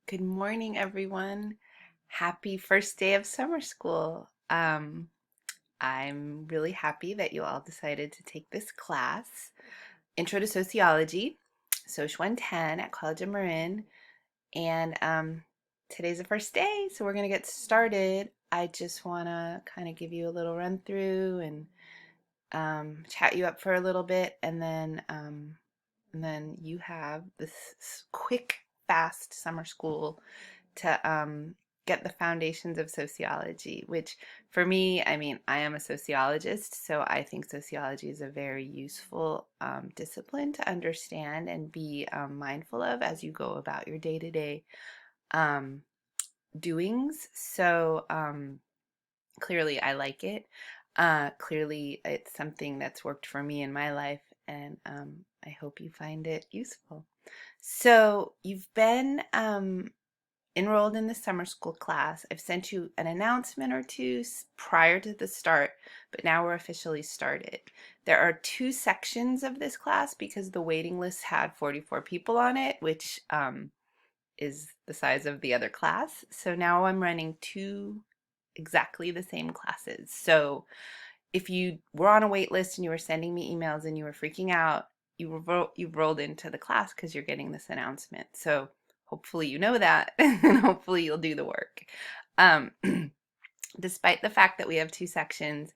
Good morning, everyone. Happy first day of summer school. I'm really happy that you all decided to take this class, Intro to Sociology, Soc 110 at College of Marin. And today's the first day, so we're going to get started. I just want to kind of give you a little run through and chat you up for a little bit, and then you have this quick, fast summer school to get the foundations of sociology, which for me, I mean, I am a sociologist, so I think sociology is a very useful discipline to understand and be mindful of as you go about your day-to-day um, doings. So clearly, I like it. Clearly, it's something that's worked for me in my life, and I hope you find it useful. So you've been enrolled in the summer school class. I've sent you an announcement or two prior to the start, but now we're officially started. There are two sections of this class because the waiting list had 44 people on it, which is the size of the other class. So now I'm running two exactly the same classes. So if you were on a wait list and you were sending me emails and you were freaking out, you've rolled into the class because you're getting this announcement. So hopefully you know that, and hopefully you'll do the work. Um, Despite the fact that we have two sections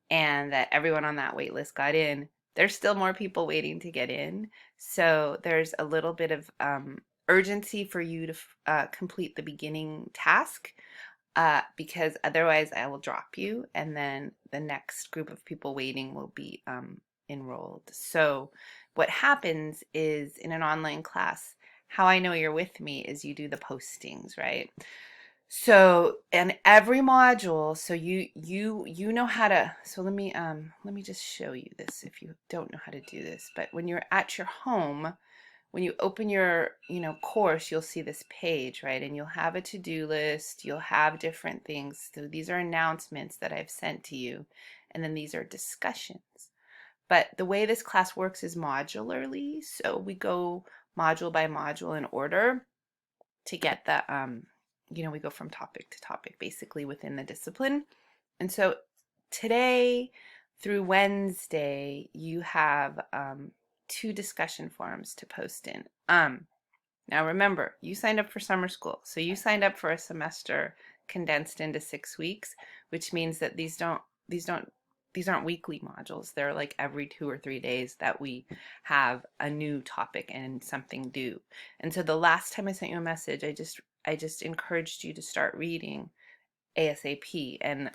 and that everyone on that wait list got in, there's still more people waiting to get in. So there's a little bit of urgency for you to complete the beginning task because otherwise I will drop you, and then the next group of people waiting will be enrolled. So what happens is in an online class, how I know you're with me is you do the postings, right? So in every module, so you know how to, so let me just show you this if you don't know how to do this. But when you're at your home, when you open your course, you'll see this page, right? And you'll have a to-do list, you'll have different things. So these are announcements that I've sent to you, and then these are discussions. But the way this class works is modularly, so we go module by module in order to get the we go from topic to topic basically within the discipline. And so today through Wednesday, you have two discussion forums to post in. Now remember, you signed up for summer school, so you signed up for a semester condensed into 6 weeks, which means that these aren't weekly modules. They're like every 2 or 3 days that we have a new topic and something due. And so the last time I sent you a message, I just encouraged you to start reading ASAP. And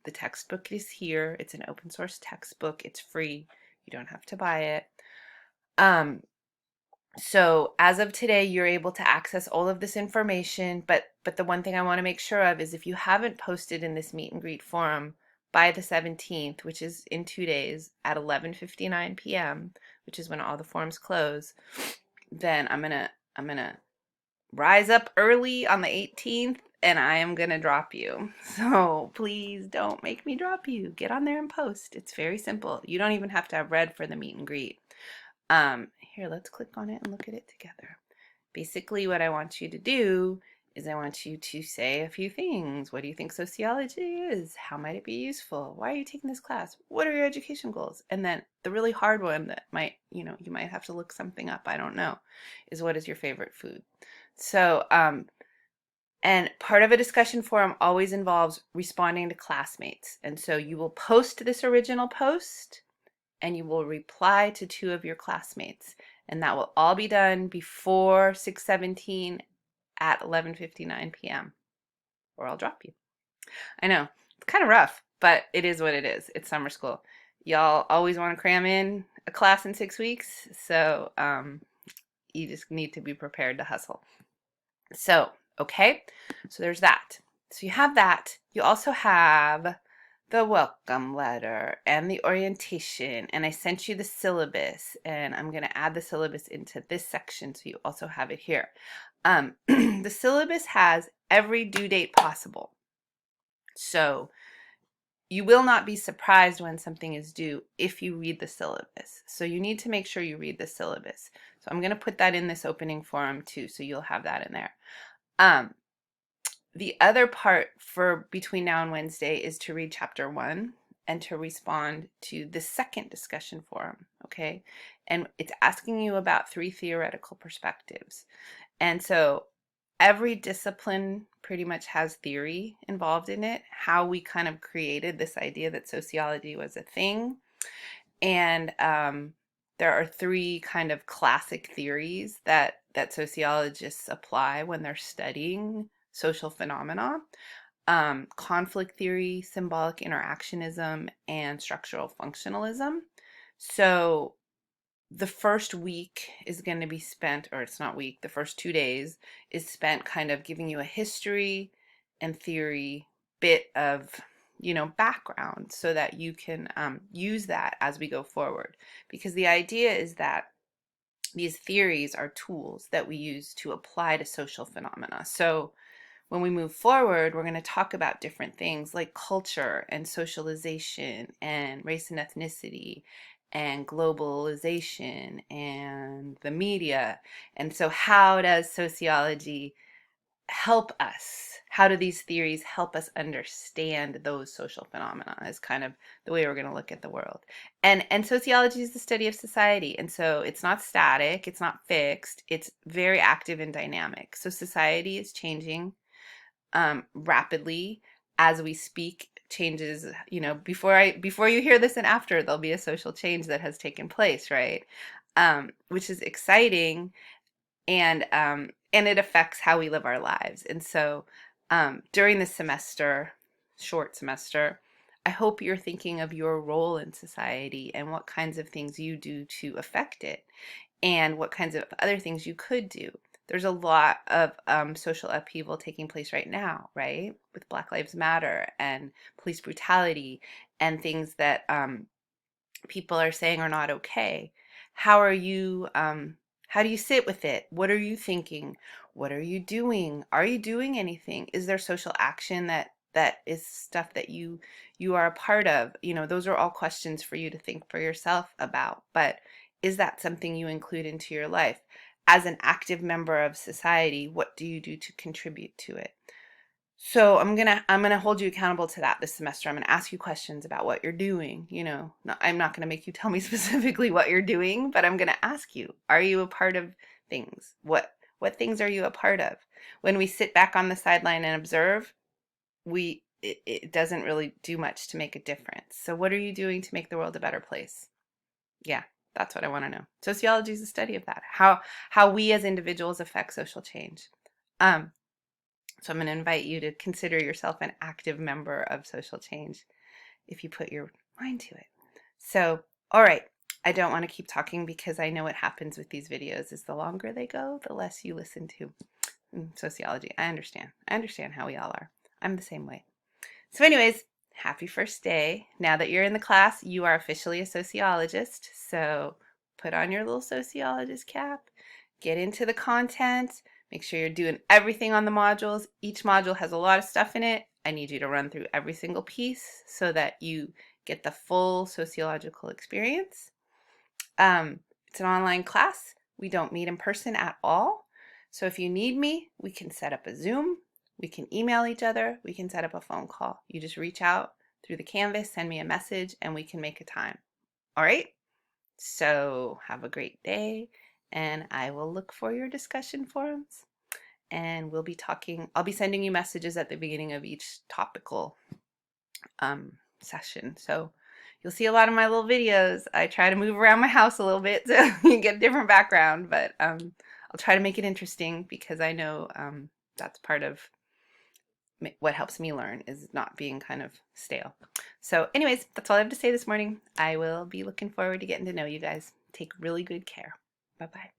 the textbook is here. It's an open source textbook. It's free. You don't have to buy it. So as of today, you're able to access all of this information, but the one thing I want to make sure of is if you haven't posted in this meet and greet forum by the 17th, which is in 2 days at 11:59 p.m., which is when all the forums close, then I'm gonna rise up early on the 18th and I am gonna drop you. So please don't make me drop you. Get on there and post. It's very simple. You don't even have to have read for the meet and greet. Here, let's click on it and look at it together. Basically, what I want you to do is I want you to say a few things. What do you think sociology is? How might it be useful? Why are you taking this class? What are your education goals? And then the really hard one that might, you might have to look something up, I don't know, is what is your favorite food? So, and part of a discussion forum always involves responding to classmates. And so you will post this original post and you will reply to two of your classmates. And that will all be done before 6:17 at 11:59 p.m. or I'll drop you. I know, it's kind of rough, but it is what it is. It's summer school. Y'all always want to cram in a class in 6 weeks, so you just need to be prepared to hustle. So, okay, so there's that. So you have that. You also have the welcome letter and the orientation, and I sent you the syllabus, and I'm going to add the syllabus into this section so you also have it here. The syllabus has every due date possible. So you will not be surprised when something is due if you read the syllabus. So you need to make sure you read the syllabus. So I'm going to put that in this opening forum too, so you'll have that in there. Um, the other part for between now and Wednesday is to read chapter 1 and to respond to the second discussion forum, okay? And it's asking you about 3 theoretical perspectives. And so every discipline pretty much has theory involved in it, how we kind of created this idea that sociology was a thing. And there are 3 kind of classic theories that sociologists apply when they're studying social phenomena: conflict theory, symbolic interactionism, and structural functionalism. So the first week is going to be spent, or it's not week, the first 2 days is spent kind of giving you a history and theory bit of, background so that you can use that as we go forward. Because the idea is that these theories are tools that we use to apply to social phenomena. So when we move forward, we're going to talk about different things like culture and socialization and race and ethnicity and globalization and the media. And so how does sociology help us? How do these theories help us understand those social phenomena is kind of the way we're going to look at the world. And sociology is the study of society. And so it's not static, it's not fixed, it's very active and dynamic. So society is changing rapidly as we speak. Changes, before you hear this and after, there'll be a social change that has taken place, right? Which is exciting, and it affects how we live our lives. And so during this semester, short semester, I hope you're thinking of your role in society and what kinds of things you do to affect it and what kinds of other things you could do. There's a lot of social upheaval taking place right now, right? With Black Lives Matter and police brutality and things that people are saying are not okay. How do you sit with it? What are you thinking? What are you doing? Are you doing anything? Is there social action that is stuff that you are a part of? Those are all questions for you to think for yourself about. But is that something you include into your life? As an active member of society, what do you do to contribute to it? So I'm gonna hold you accountable to that this semester. I'm gonna ask you questions about what you're doing. I'm not gonna make you tell me specifically what you're doing, but I'm gonna ask you: are you a part of things? What things are you a part of? When we sit back on the sideline and observe, it doesn't really do much to make a difference. So what are you doing to make the world a better place? Yeah, that's what I want to know. Sociology is the study of that. How we as individuals affect social change. Um, so I'm going to invite you to consider yourself an active member of social change if you put your mind to it. So, all right, I don't want to keep talking because I know what happens with these videos is the longer they go, the less you listen to. Sociology, I understand. I understand how we all are. I'm the same way. So anyways, happy first day. Now that you're in the class, you are officially a sociologist. So put on your little sociologist cap, get into the content, make sure you're doing everything on the modules. Each module has a lot of stuff in it. I need you to run through every single piece so that you get the full sociological experience. It's an online class. We don't meet in person at all. So if you need me, we can set up a Zoom. We can email each other. We can set up a phone call. You just reach out through the Canvas, send me a message, and we can make a time. All right? So have a great day, and I will look for your discussion forums. And I'll be sending you messages at the beginning of each topical session. So you'll see a lot of my little videos. I try to move around my house a little bit so you get a different background, but I'll try to make it interesting because I know that's part of what helps me learn is not being kind of stale. So anyways, that's all I have to say this morning. I will be looking forward to getting to know you guys. Take really good care. Bye-bye.